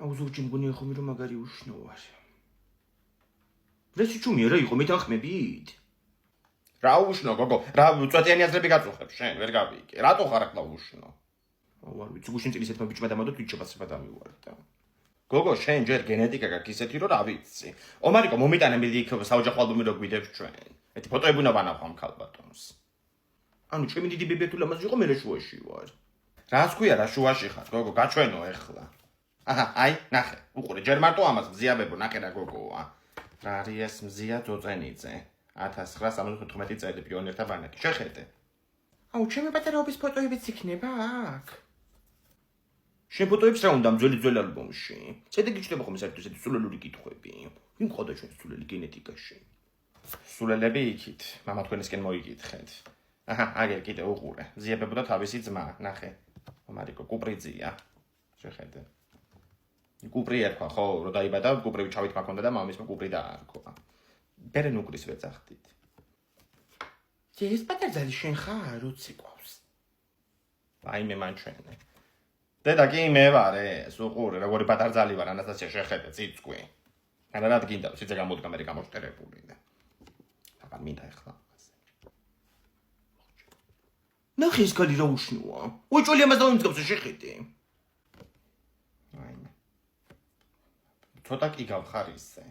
აუზურჯი მგონია ხომ რომ მაგარი უშნო ვარ. რესი ჩუმია რა იყო მეთანხმებით? რა უშნო გოგო, რა წვეთიანი აზრები გაწუხებ შენ, ვერ გავიგე. რატო ხარ ახლა უშნო? არ ვიცი, გუშინ წილის ერთმა ბიჭმა დამადოთ ვით შეფასება დამივარეთ და. გოგო, შენ ჯერ გენეტიკა გაქვს ისეთი რომ რა ვიცი. ომარიკო მომიტანებდი იქ საოჯახო ალბომი რო გვიდევს ჩვენ. ეთი ფოტოები უნდა ვანახო ამ ქალბატონს. ანუ ჩემი დიდი ბებია თუ ლამაზი იყო მე რა შუაში ვარ. რას ქვია რა შუაში ხარ, გოგო, გაჩვენო ეხლა. აჰა, აი, ნახე, უყურე, ჯერ მარტო ამას მზიაბებო, ნახე რა გოგოა. რა არის ეს მზია ძოწენიძე? 1974 წელი პიონერთა ბანაკი. შეხედე. აუ, ჩემი პატარაობის ფოტოებიც იქნება აქ. შენ ფოტოებს რა უნდა ძველი ალბომში? შედეგი ჩდება ხომ საერთოდ ესეთი სულელური კითხვები. ვინ ყოდა ჩვენ სულელი გენეტიკაში? სულელები იქით, მამა თქვენისკენ მოიგითხეთ. აჰა, აგერ კიდე უყურე. მზიაბებო და თავისი ძმა, ნახე. ომარიკო კუპრიძია. შეხედე. კუპრი ერქვა, ხო, რო დაიბადა, კუპრივი ჩავით მაქონდა და მამისმა კუპრი დაარქვა. ბერენ უკრის ვეძახდით. ეს პატარძალი შენ ხარ, როცი ყავს. აი მე მან ჩვენე. დედა კი მე ვარ ეს, უყურე, როგორი პატარძალი ვარ, ანასტასია შეხედე, წიწყვი. არა რა გინდა, სიძე გამოდგა მე გამოშტერებული და. აბა მინდა ეხლა. ნახე ეს კალი რა უშნოა. უჭველი ამას დავიმძგავს შეხედე. ცოტა კი გავხარ ისე.